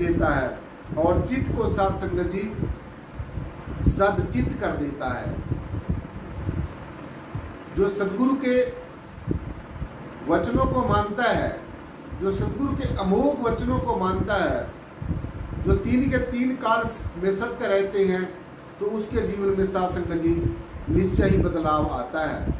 देता है और चित्त को साध संगत जी सदचित्त कर देता है। जो सदगुरु के वचनों को मानता है, जो सदगुरु के अमोघ वचनों को मानता है, जो 3 के 3 काल में सत्य रहते हैं, तो उसके जीवन में साध संगत जी निश्चय ही बदलाव आता है।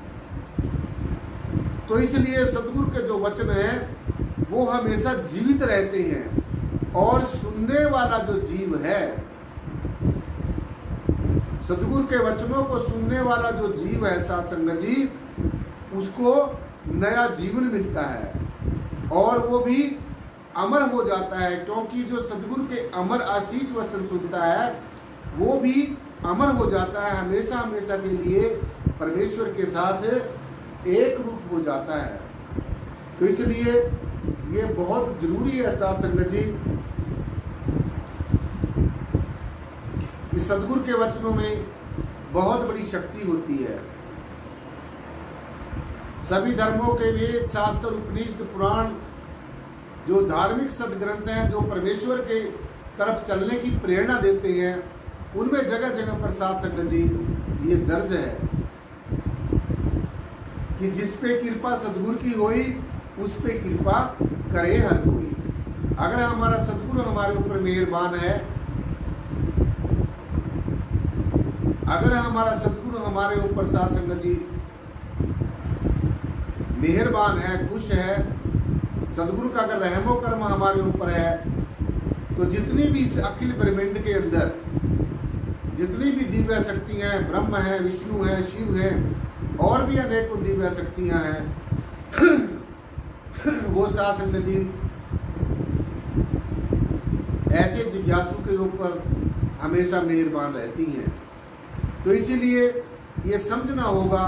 तो इसलिए सदगुरु के जो वचन हैं वो हमेशा जीवित रहते हैं और सुनने वाला जो जीव है, सदगुरु के वचनों को सुनने वाला जो जीव है साध संगत जी, उसको नया जीवन मिलता है और वो भी अमर हो जाता है। क्योंकि जो सदगुरु के अमर आशीष वचन सुनता है वो भी अमर हो जाता है, हमेशा हमेशा के लिए परमेश्वर के साथ एक रूप हो जाता है। तो इसलिए ये बहुत जरूरी है साध संगत जी कि सदगुरु के वचनों में बहुत बड़ी शक्ति होती है। सभी धर्मों के वेद शास्त्र उपनिषद पुराण जो धार्मिक सदग्रंथ हैं, जो परमेश्वर के तरफ चलने की प्रेरणा देते हैं, उनमें जगह जगह पर साध संगत जी ये दर्ज है कि जिस पे कृपा सदगुरु की होई उस पे कृपा करे हर कोई। अगर हमारा सदगुरु हमारे ऊपर मेहरबान है, अगर हमारा सदगुरु हमारे ऊपर साध संगत जी मेहरबान है, खुश है, सदगुरु का अगर रहमो कर्म हमारे ऊपर है, तो जितनी भी अखिल ब्रह्मांड के अंदर जितनी भी दिव्य शक्तियां हैं, ब्रह्म है, विष्णु है, शिव है और भी अनेकों दिव्य शक्तियां हैं, वो साध संगत जी ऐसे जिज्ञासु के ऊपर हमेशा मेहरबान रहती हैं। तो इसीलिए ये समझना होगा,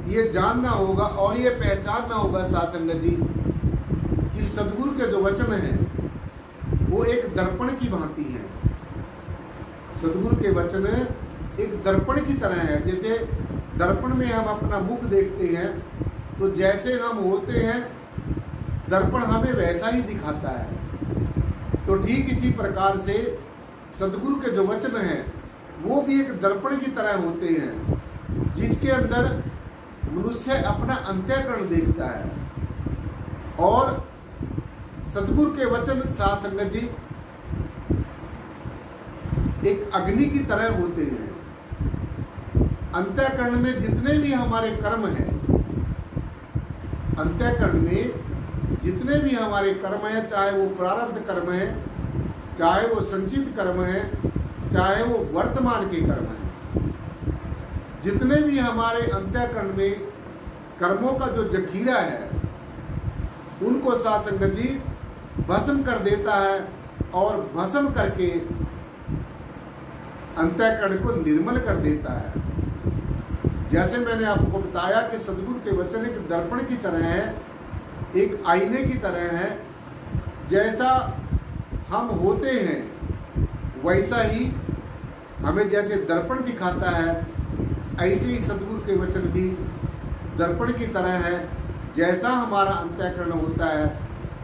ये जानना होगा और ये पहचानना होगा साध संगत जी कि सदगुरु के जो वचन हैं वो एक दर्पण की भांति है। सदगुरु के वचन एक दर्पण की तरह है। जैसे दर्पण में हम अपना मुख देखते हैं, तो जैसे हम होते हैं दर्पण हमें वैसा ही दिखाता है। तो ठीक इसी प्रकार से सदगुरु के जो वचन हैं वो भी एक दर्पण की तरह होते हैं, जिसके अंदर मनुष्य अपना अंतःकरण देखता है। और सदगुरु के वचन साध संगत जी एक अग्नि की तरह होते हैं। अंतःकरण में जितने भी हमारे कर्म हैं, अंतःकरण में जितने भी हमारे कर्म हैं, चाहे वो प्रारब्ध कर्म है, चाहे वो संचित कर्म है, चाहे वो वर्तमान के कर्म हैं, जितने भी हमारे अंतःकरण में कर्मों का जो जखीरा है उनको साध संगत जी भस्म कर देता है और भस्म करके अंतःकरण को निर्मल कर देता है। जैसे मैंने आपको बताया कि सदगुरु के वचन एक दर्पण की तरह है, एक आईने की तरह है। जैसा हम होते हैं वैसा ही हमें जैसे दर्पण दिखाता है, ऐसे ही सदगुरु के वचन भी दर्पण की तरह है। जैसा हमारा अंतःकरण होता है,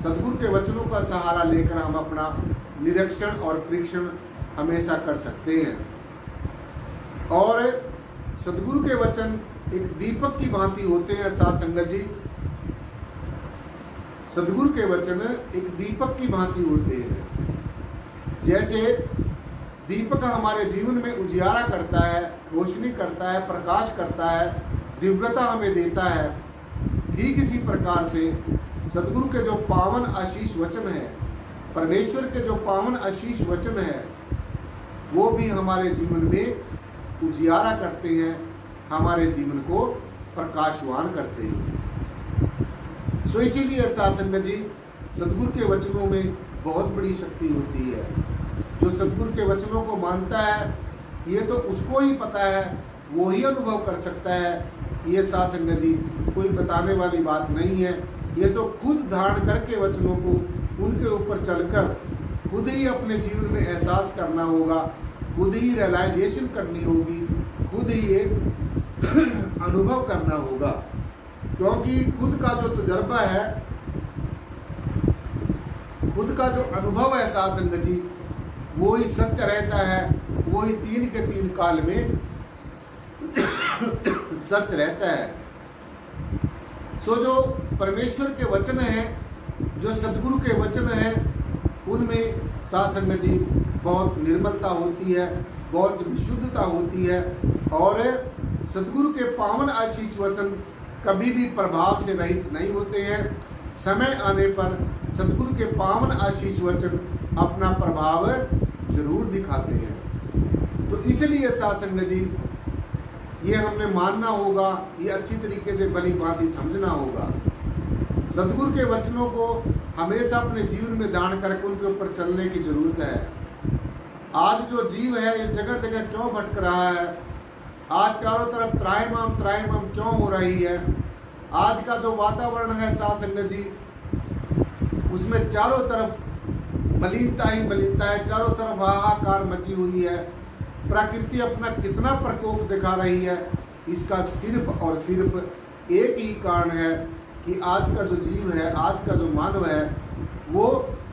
सदगुरु के वचनों का सहारा लेकर हम अपना निरीक्षण और परीक्षण हमेशा कर सकते हैं। और सदगुरु के वचन एक दीपक की भांति होते हैं साध संगत जी। सदगुरु के वचन एक दीपक की भांति होते हैं। जैसे दीपक हमारे जीवन में उजियारा करता है, रोशनी करता है, प्रकाश करता है, दिव्यता हमें देता है, ठीक इसी प्रकार से सदगुरु के जो पावन आशीष वचन है, परमेश्वर के जो पावन आशीष वचन है, वो भी हमारे जीवन में उजियारा करते हैं, हमारे जीवन को प्रकाशवान करते हैं। सो इसीलिए साध संगत जी सदगुरु के वचनों में बहुत बड़ी शक्ति होती है। जो सदगुरु के वचनों को मानता है, ये तो उसको ही पता है, वो ही अनुभव कर सकता है। ये साध संगत जी कोई बताने वाली बात नहीं है। ये तो खुद धारण करके वचनों को उनके ऊपर चलकर खुद ही अपने जीवन में एहसास करना होगा, खुद ही रियलाइजेशन करनी होगी, खुद ही एक अनुभव करना होगा। क्योंकि खुद का जो तजुर्बा है, खुद का जो अनुभव है साध संगत जी, वो ही सत्य रहता है, वो ही 3 के 3 काल में सच रहता है। सो जो परमेश्वर के वचन हैं, जो सदगुरु के वचन हैं, उनमें साध संगत जी बहुत निर्मलता होती है, बहुत विशुद्धता होती है। और सदगुरु के पावन आशीष वचन कभी भी प्रभाव से रहित नहीं होते हैं। समय आने पर सदगुरु के पावन आशीष वचन अपना प्रभाव जरूर दिखाते हैं। तो इसलिए साध संगत जी ये हमें मानना होगा, ये अच्छी तरीके से भली भांति समझना होगा। सदगुरु के वचनों को हमेशा अपने जीवन में धारण करके उनके ऊपर चलने की जरूरत है। आज जो जीव है ये जगह जगह क्यों भटक रहा है? आज चारों तरफ त्राहिमाम क्यों हो रही है? आज का जो वातावरण है साध संगत जी, उसमें चारों तरफ मलिनता ही मलिनता है, चारों तरफ हाहाकार मची हुई है। प्रकृति अपना कितना प्रकोप दिखा रही है, इसका सिर्फ और सिर्फ एक ही कारण है कि आज का जो जीव है, आज का जो मानव है, वो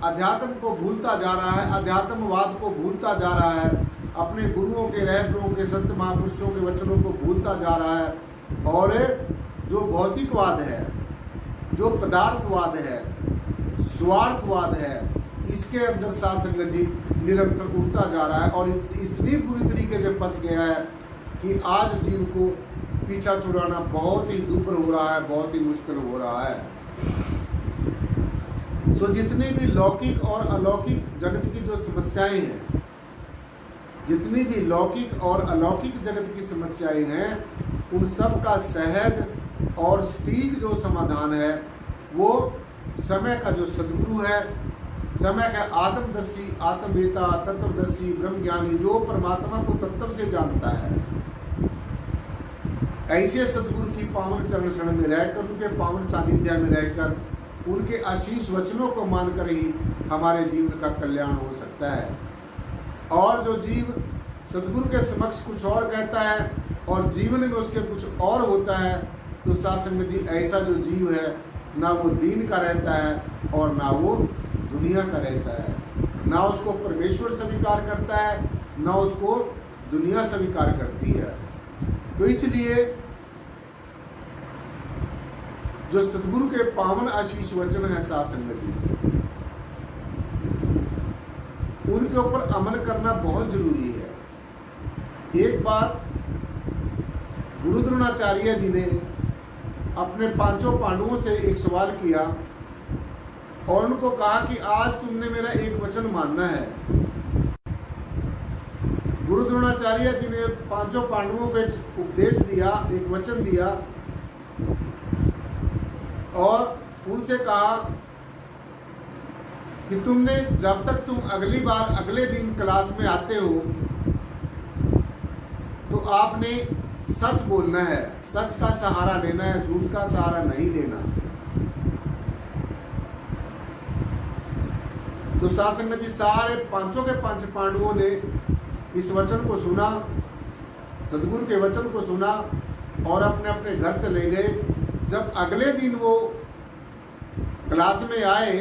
अध्यात्म को भूलता जा रहा है, अध्यात्मवाद को भूलता जा रहा है, अपने गुरुओं के रहबरों के संत महापुरुषों के वचनों को भूलता जा रहा है। और जो भौतिकवाद है, जो पदार्थवाद है, स्वार्थवाद है, इसके अंदर साध संगत जी निरंतर उठता जा रहा है और इतनी बुरी तरीके से फंस गया है कि आज जीव को पीछा छुड़ाना बहुत ही दुर्भर हो रहा है, बहुत ही मुश्किल हो रहा है। सो जितनी भी लौकिक और अलौकिक जगत की जो समस्याएं हैं, जितनी भी लौकिक और अलौकिक जगत की समस्याएं हैं, उन सब का सहज और सटीक जो समाधान है वो समय का जो सदगुरु है, समय का आत्मदर्शी, आत्मवेता, तत्वदर्शी, ब्रह्म ज्ञानी, जो परमात्मा को तत्व से जानता है, ऐसे सदगुरु की पावन चरण शरण में रहकर, उनके पावन सानिध्य में रहकर, उनके आशीष वचनों को मानकर ही हमारे जीवन का कल्याण हो सकता है। और जो जीव सदगुरु के समक्ष कुछ और कहता है और जीवन में उसके कुछ और होता है, तो साध संगत जी ऐसा जो जीव है, ना वो दीन का रहता है और ना वो दुनिया का रहता है, ना उसको परमेश्वर स्वीकार करता है, ना उसको दुनिया स्वीकार करती है। तो इसलिए जो सदगुरु के पावन आशीष वचन है साध संगत जी, उनके ऊपर अमल करना बहुत जरूरी है। एक बार गुरु द्रोणाचार्य जी ने अपने 5 पांडवों से एक सवाल किया और उनको कहा कि आज तुमने मेरा एक वचन मानना है। गुरु द्रोणाचार्य जी ने 5 पांडवों को एक उपदेश दिया, एक वचन दिया और उनसे कहा कि तुमने जब तक तुम अगली बार अगले दिन क्लास में आते हो तो आपने सच बोलना है, सच का सहारा लेना है, झूठ का सहारा नहीं लेना। तो साध संगत जी सारे 5 के 5 पांडवों ने इस वचन को सुना, सदगुरु के वचन को सुना और अपने अपने घर चले गए। जब अगले दिन वो क्लास में आए,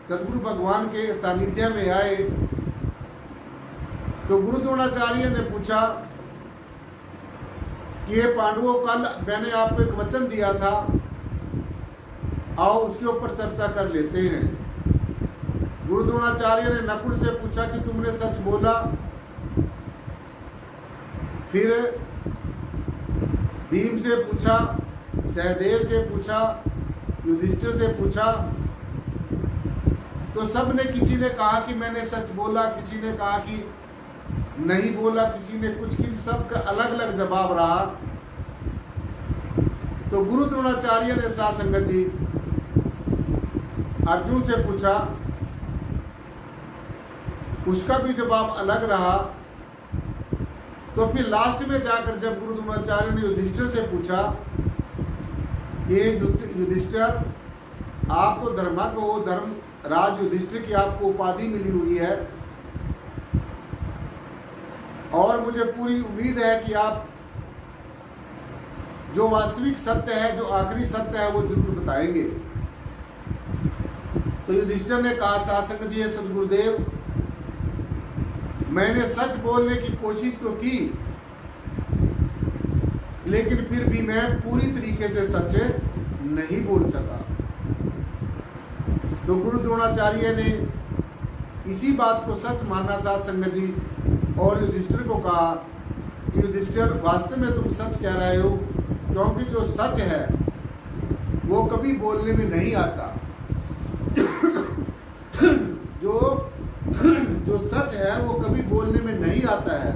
सदगुरु भगवान के सानिध्य में आए, तो गुरु द्रोणाचार्य ने पूछा कि ये पांडवों, कल मैंने आपको एक वचन दिया था, आओ उसके ऊपर चर्चा कर लेते हैं। गुरु द्रोणाचार्य ने नकुल से पूछा कि तुमने सच बोला? फिर भीम से पूछा, सहदेव से पूछा, युधिष्ठिर से पूछा, तो सब ने, किसी ने कहा कि मैंने सच बोला, किसी ने कहा कि नहीं बोला, किसी ने कुछ, किन सबका अलग अलग जवाब रहा। तो गुरु द्रोणाचार्य ने साध संगत जी अर्जुन से पूछा, उसका भी जवाब अलग रहा। तो फिर लास्ट में जाकर जब गुरु द्रोणाचार्य ने युधिष्ठिर से पूछा, ये युधिष्ठिर, आप तो धर्मज्ञ हो, धर्म राज युधिष्ठिर की आपको उपाधि मिली हुई है और मुझे पूरी उम्मीद है कि आप जो वास्तविक सत्य है, जो आखिरी सत्य है, वो जरूर बताएंगे। तो युधिष्ठिर ने कहा, सासंग जी, सदगुरुदेव, मैंने सच बोलने की कोशिश तो की, लेकिन फिर भी मैं पूरी तरीके से सच नहीं बोल सका। तो गुरु द्रोणाचार्य ने इसी बात को सच माना साध संगत जी, और युधिष्ठिर को कहा कि युधिष्ठिर, वास्तव में तुम सच कह रहे हो, क्योंकि जो सच है वो कभी बोलने में नहीं आता। जो सच है वो कभी बोलने में नहीं आता है।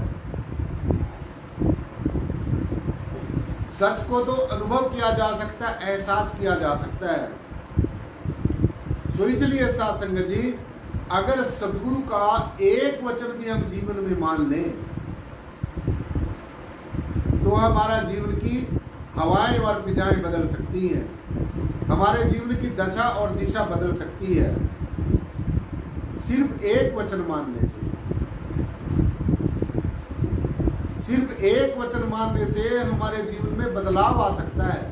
सच को तो अनुभव किया जा सकता है, एहसास किया जा सकता है। सो इसलिए साध संगत जी, अगर सदगुरु का एक वचन भी हम जीवन में मान लें तो हमारा जीवन की हवाएं और फिजाएं बदल सकती हैं, हमारे जीवन की दशा और दिशा बदल सकती है, सिर्फ एक वचन मानने से। सिर्फ एक वचन मानने से हमारे जीवन में बदलाव आ सकता है।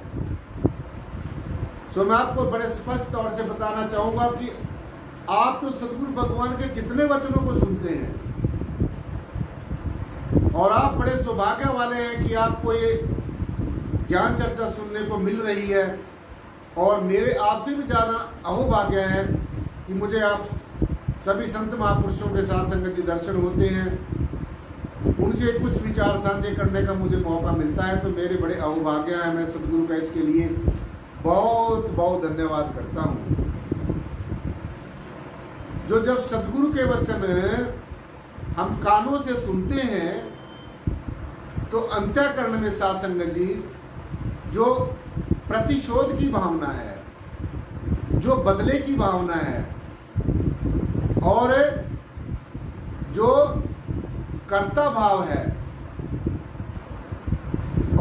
सो मैं आपको बड़े स्पष्ट तौर से बताना चाहूंगा कि आप तो सदगुरु भगवान के कितने वचनों को सुनते हैं, और आप बड़े सौभाग्य वाले हैं कि आपको ये ज्ञान चर्चा सुनने को मिल रही है। और मेरे आपसे भी ज़्यादा अहोभाग्य है कि मुझे आप सभी संत महापुरुषों के साथ संगत जी दर्शन होते हैं, उनसे कुछ विचार साझे करने का मुझे मौका मिलता है, तो मेरे बड़े अहोभाग्य हैं। मैं सदगुरु का इसके लिए बहुत बहुत धन्यवाद करता हूँ। जो जब सदगुरु के वचन हम कानों से सुनते हैं तो अंतःकरण में साध संगत जी जो प्रतिशोध की भावना है, जो बदले की भावना है, और जो कर्ता भाव है,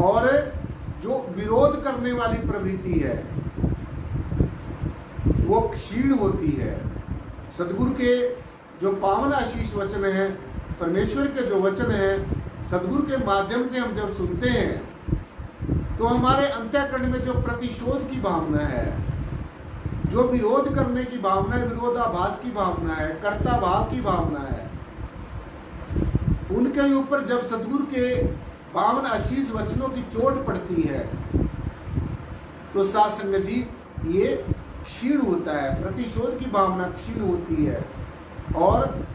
और जो विरोध करने वाली प्रवृत्ति है, वो क्षीण होती है। सदगुरु के जो पावन आशीष वचन है, परमेश्वर के जो वचन है, सदगुरु के माध्यम से हम जब सुनते हैं तो हमारे अंतःकरण में जो प्रतिशोध की भावना है, जो विरोध करने की भावना है, विरोधाभास की भावना है, कर्ता भाव की भावना है, उनके ऊपर जब सदगुरु के पावन आशीष वचनों की चोट पड़ती है तो साध संगत जी ये क्षीण होता है। प्रतिशोध की भावना क्षीण होती है, और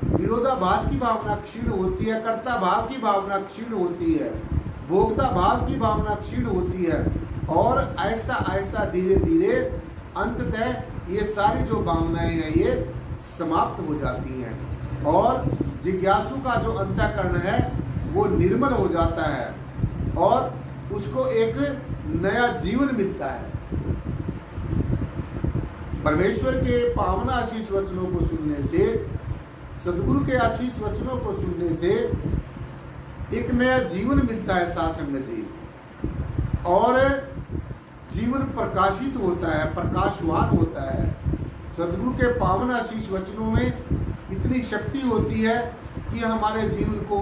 विरोधाभास की भावना क्षीण होती है, कर्ता भाव की भावना क्षीण होती है, भोक्ता भाव की भावना क्षीण होती है, और ऐसा ऐसा धीरे धीरे अंततः ये सारी जो भावनाएं हैं ये समाप्त हो जाती हैं, और जिज्ञासु का जो अंतःकरण है वो निर्मल हो जाता है, और उसको एक नया जीवन मिलता है। परमेश्वर के पावन आशीष वचनों को सुनने से, सदगुरु के आशीष वचनों को सुनने से एक नया जीवन मिलता है साध संगत जी, और जीवन प्रकाशित होता है, प्रकाशवान होता है। सदगुरु के पावन आशीष वचनों में इतनी शक्ति होती है कि हमारे जीवन को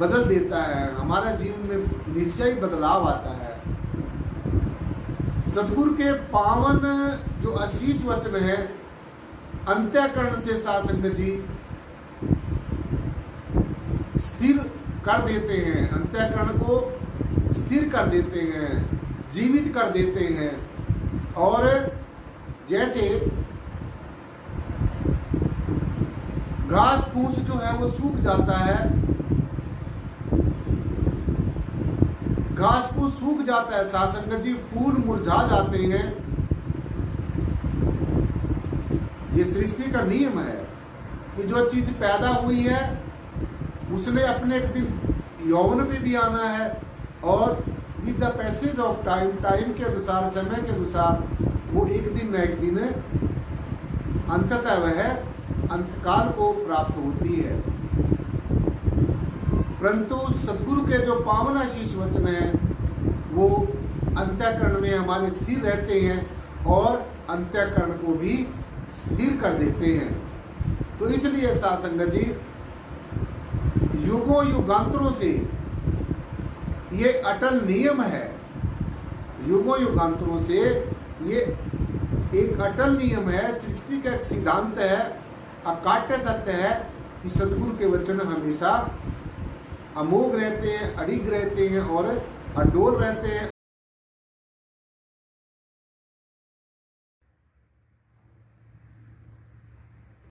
बदल देता है, हमारे जीवन में निश्चय बदलाव आता है। सदगुरु के पावन जो आशीष वचन है अंतःकरण से साध संगत जी स्थिर कर देते हैं, अंतःकरण को स्थिर कर देते हैं, जीवित कर देते हैं। और जैसे घास फूस जो है वो सूख जाता है, घास फूस सूख जाता है साध संगत जी, फूल मुरझा जाते हैं। ये सृष्टि का नियम है कि जो चीज पैदा हुई है उसने अपने एक दिन यौवन पे भी आना है, और with the passage of time, time के अनुसार, समय के अनुसार वो एक दिन न एक दिन अंततः वह अंतकाल को प्राप्त होती है। परंतु सदगुरु के जो पावन आशीष वचन हैं वो अंतःकरण में हमारे स्थिर रहते हैं, और अंतःकरण को भी स्थिर कर देते हैं। तो इसलिए साध संगत जी युगों युगांतरों से ये अटल नियम है, युगों युगांतरों से ये एक अटल नियम है, सृष्टि का एक सिद्धांत है, अकाट्य सत्य है कि सदगुरु के वचन हमेशा अमोघ रहते हैं, अडिग रहते हैं और अडोल रहते हैं